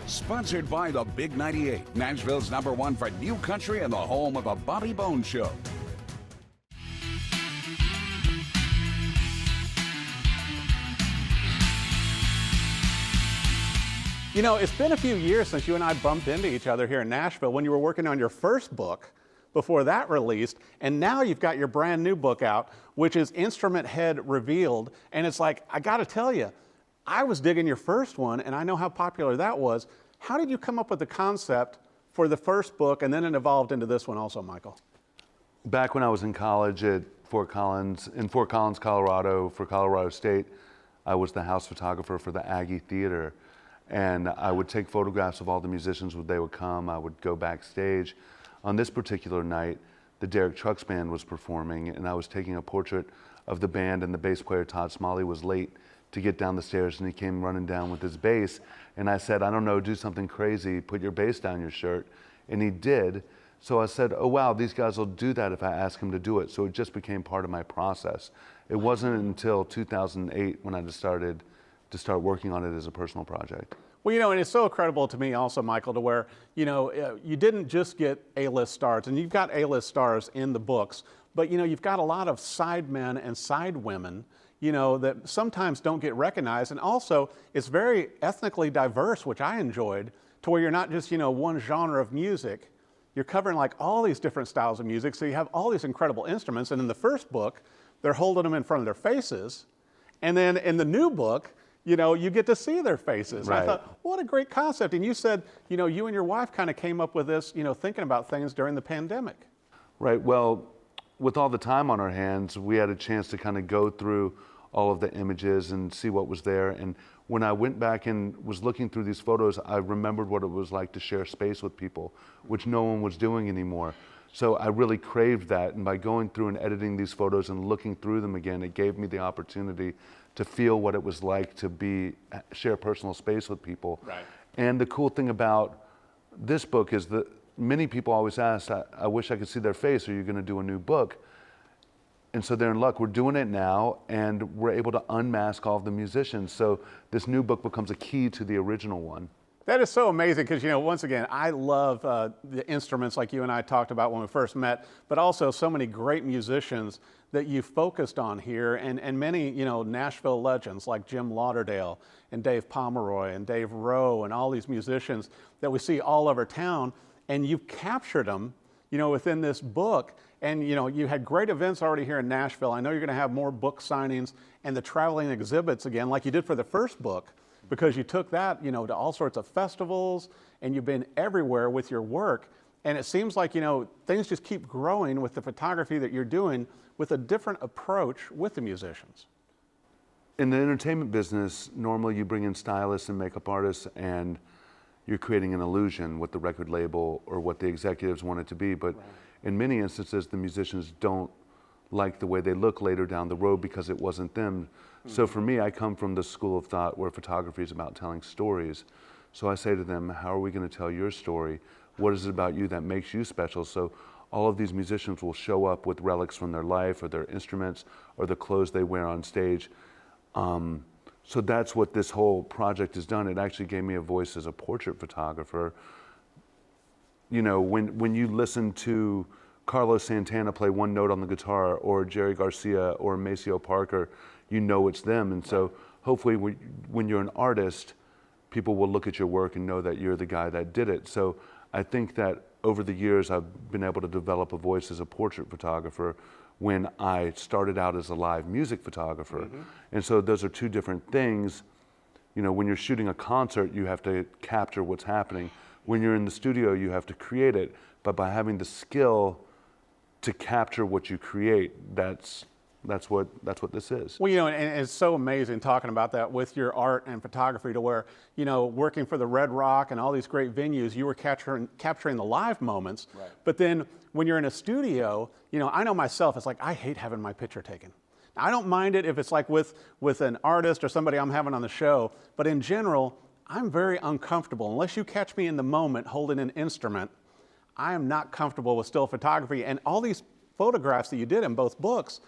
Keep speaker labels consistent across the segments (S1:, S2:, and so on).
S1: Sponsored by the Big 98, Nashville's #1 for new country and the home of the Bobby Bones Show.
S2: You know, it's been a few years since you and I bumped into each other here in Nashville when you were working on your first book before that released, and now you've got your brand new book out, which is InstrumentHead Revealed. And it's like, I gotta tell you, I was digging your first one, and I know how popular that was. How did you come up with the concept for the first book, and then it evolved into this one also, Michael?
S3: Back when I was in college at Fort Collins, Colorado, for Colorado State, I was the house photographer for the Aggie Theater. And I would take photographs of all the musicians when they would come. I would go backstage. On this particular night, the Derek Trucks Band was performing, and I was taking a portrait of the band, and the bass player, Todd Smalley, was late to get down the stairs, and he came running down with his bass. And I said, I don't know, do something crazy, put your bass down your shirt. And he did. So I said, oh wow, these guys will do that if I ask him to do it. So it just became part of my process. It wasn't until 2008 when I decided to start working on it as a personal project.
S2: Well, you know, and it's so incredible to me also, Michael, to where, you know, you didn't just get A-list stars, and you've got A-list stars in the books, but, you know, you've got a lot of side men and side women, you know, that sometimes don't get recognized. And also, it's very ethnically diverse, which I enjoyed, to where you're not just, you know, one genre of music. You're covering like all these different styles of music, so you have all these incredible instruments. And in the first book, they're holding them in front of their faces. And then in the new book, you know, you get to see their faces.
S3: Right.
S2: I thought, what a great concept. And you said, you know, you and your wife kind of came up with this, you know, thinking about things during the pandemic.
S3: Right, well, with all the time on our hands, we had a chance to kind of go through all of the images and see what was there. And when I went back and was looking through these photos, I remembered what it was like to share space with people, which no one was doing anymore. So I really craved that. And by going through and editing these photos and looking through them again, it gave me the opportunity to feel what it was like to share personal space with people.
S2: Right.
S3: And the cool thing about this book is that many people always ask, I wish I could see their face, are you gonna do a new book? And so they're in luck, we're doing it now, and we're able to unmask all of the musicians. So this new book becomes a key to the original one.
S2: That is so amazing because, you know, once again, I love the instruments like you and I talked about when we first met, but also so many great musicians that you focused on here, and many, you know, Nashville legends like Jim Lauderdale and Dave Pomeroy and Dave Rowe and all these musicians that we see all over town, and you've captured them, you know, within this book. And, you know, you had great events already here in Nashville. I know you're going to have more book signings and the traveling exhibits again, like you did for the first book, because you took that, you know, to all sorts of festivals, and you've been everywhere with your work. And it seems like, you know, things just keep growing with the photography that you're doing with a different approach with the musicians.
S3: In the entertainment business, normally you bring in stylists and makeup artists, and you're creating an illusion with the record label or what the executives want it to be. But right. In many instances, the musicians don't like the way they look later down the road because it wasn't them. So for me, I come from the school of thought where photography is about telling stories. So I say to them, how are we going to tell your story? What is it about you that makes you special? So all of these musicians will show up with relics from their life or their instruments or the clothes they wear on stage. So that's what this whole project has done. It actually gave me a voice as a portrait photographer. You know, when you listen to Carlos Santana play one note on the guitar, or Jerry Garcia or Maceo Parker, you know it's them. And so hopefully when you're an artist, people will look at your work and know that you're the guy that did it. So I think that over the years, I've been able to develop a voice as a portrait photographer when I started out as a live music photographer. Mm-hmm. And so those are two different things. You know, when you're shooting a concert, you have to capture what's happening. When you're in the studio, you have to create it. But by having the skill to capture what you create, that's what this is.
S2: Well, you know, and it's so amazing talking about that with your art and photography, to where, you know, working for the Red Rock and all these great venues, you were capturing the live moments. Right. But then when you're in a studio, you know, I know myself, it's like, I hate having my picture taken. Now, I don't mind it if it's like with an artist or somebody I'm having on the show, but in general, I'm very uncomfortable. Unless you catch me in the moment holding an instrument, I am not comfortable with still photography. And all these photographs that you did in both books,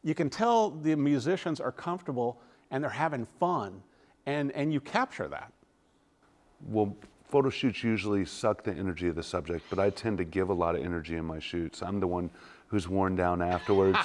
S2: you can tell the musicians are comfortable and they're having fun, and you capture that.
S3: Well, photo shoots usually suck the energy of the subject, but I tend to give a lot of energy in my shoots. I'm the one who's worn down afterwards.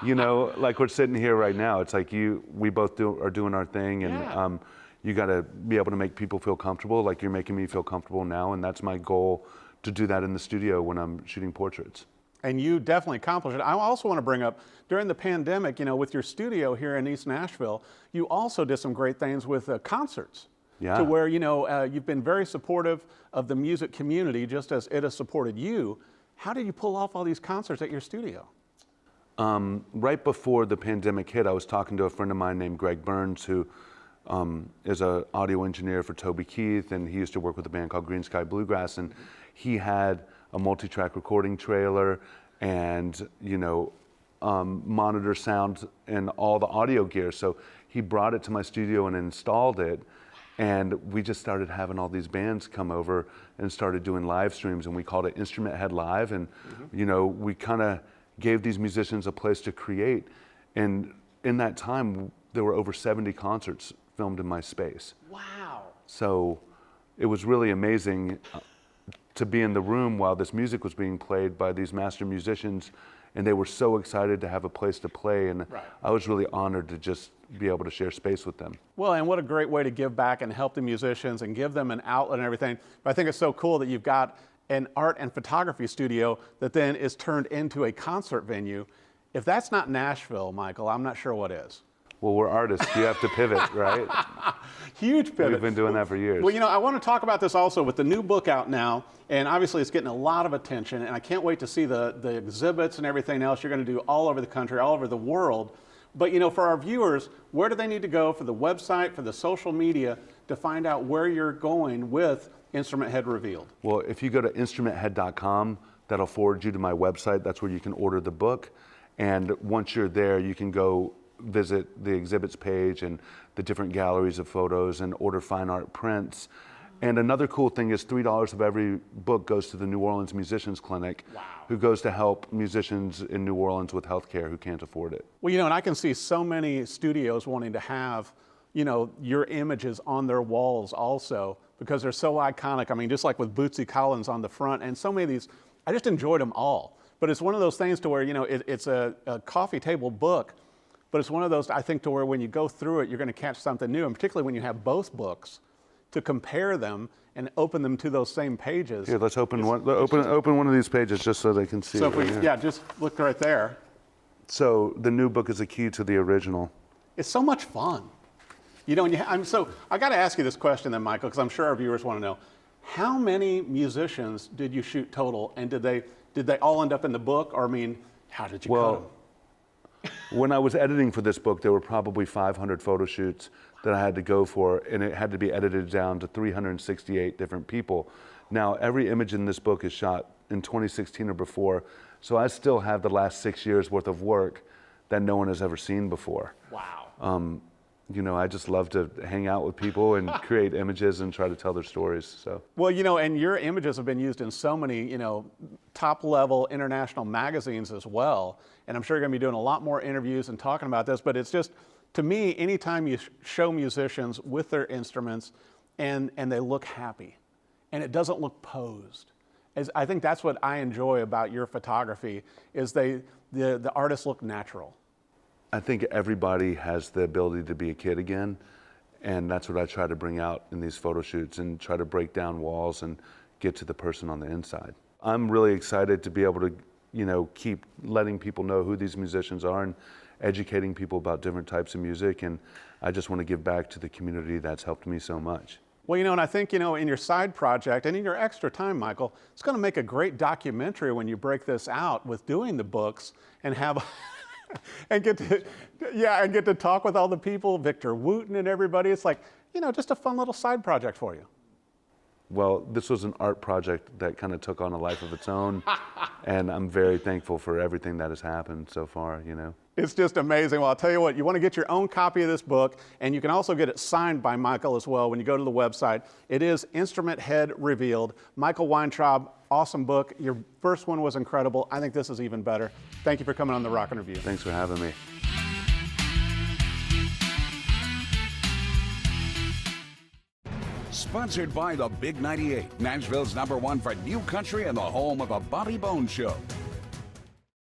S3: You know, like we're sitting here right now. It's like we both are doing our thing, and you got to be able to make people feel comfortable, like you're making me feel comfortable now, and that's my goal, to do that in the studio when I'm shooting portraits.
S2: And you definitely accomplished it. I also want to bring up, during the pandemic, you know, with your studio here in East Nashville, you also did some great things with concerts.
S3: Yeah.
S2: To where, you know, you've been very supportive of the music community, just as it has supported you. How did you pull off all these concerts at your studio?
S3: Right before the pandemic hit, I was talking to a friend of mine named Greg Burns, who is an audio engineer for Toby Keith, and he used to work with a band called Green Sky Bluegrass, and he had a multi-track recording trailer and, you know, monitor sound and all the audio gear. So he brought it to my studio and installed it, and we just started having all these bands come over and started doing live streams, and we called it InstrumentHead Live, and you know, we kind of gave these musicians a place to create, and in that time there were over 70 concerts filmed in my space.
S2: Wow.
S3: So it was really amazing to be in the room while this music was being played by these master musicians, and they were so excited to have a place to play, and I was really honored to just be able to share space with them.
S2: Well, and what a great way to give back and help the musicians and give them an outlet and everything. But I think it's so cool that you've got an art and photography studio that then is turned into a concert venue. If that's not Nashville, Michael, I'm not sure what is.
S3: Well, we're artists. You have to pivot, right?
S2: Huge pivot.
S3: We've been doing that for years.
S2: Well, you know, I want to talk about this also with the new book out now, and obviously it's getting a lot of attention, and I can't wait to see the exhibits and everything else you're going to do all over the country, all over the world. But, you know, for our viewers, where do they need to go for the website, for the social media, to find out where you're going with InstrumentHead Revealed?
S3: Well, if you go to instrumenthead.com, that'll forward you to my website. That's where you can order the book. And once you're there, you can go visit the exhibits page and the different galleries of photos and order fine art prints. And another cool thing is $3 of every book goes to the New Orleans Musicians Clinic, who goes to help musicians in New Orleans with healthcare who can't afford it.
S2: Well, you know, and I can see so many studios wanting to have, you know, your images on their walls also, because they're so iconic. I mean, just like with Bootsy Collins on the front, and so many of these, I just enjoyed them all. But it's one of those things to where, you know, it's a coffee table book, but it's one of those, I think, to where when you go through it, you're going to catch something new, and particularly when you have both books, to compare them and open them to those same pages.
S3: Here, let's open one. Open one of these pages just so they can see.
S2: So
S3: it
S2: if we,
S3: right here.
S2: yeah, just look right there.
S3: So the new book is a key to the original.
S2: It's so much fun. You know, I got to ask you this question then, Michael, because I'm sure our viewers want to know. How many musicians did you shoot total, and did they all end up in the book, or I mean, how did you cut them?
S3: When I was editing for this book, there were probably 500 photo shoots that I had to go for, and it had to be edited down to 368 different people. Now, every image in this book is shot in 2016 or before, so I still have the last 6 years worth of work that no one has ever seen before.
S2: Wow.
S3: You know, I just love to hang out with people and create images and try to tell their stories. So.
S2: Well, you know, and your images have been used in so many, you know, top-level international magazines as well. And I'm sure you're going to be doing a lot more interviews and talking about this. But it's just, to me, anytime you show musicians with their instruments and they look happy, and it doesn't look posed, I think that's what I enjoy about your photography, is the artists look natural.
S3: I think everybody has the ability to be a kid again, and that's what I try to bring out in these photo shoots and try to break down walls and get to the person on the inside. I'm really excited to be able to, you know, keep letting people know who these musicians are and educating people about different types of music, and I just want to give back to the community that's helped me so much.
S2: Well, you know, and I think, you know, in your side project and in your extra time, Michael, it's going to make a great documentary when you break this out with doing the books and have and get to talk with all the people, Victor Wooten and everybody. It's like, you know, just a fun little side project for you.
S3: Well, this was an art project that kind of took on a life of its own, and I'm very thankful for everything that has happened so far, you know.
S2: It's just amazing. Well, I'll tell you what, you want to get your own copy of this book, and you can also get it signed by Michael as well when you go to the website. It is InstrumentHead Revealed. Michael Weintrob, awesome book. Your first one was incredible. I think this is even better. Thank you for coming on the Rockin' Review.
S3: Thanks for having me.
S1: Sponsored by the Big 98, Nashville's #1 for new country and the home of a Bobby Bones Show.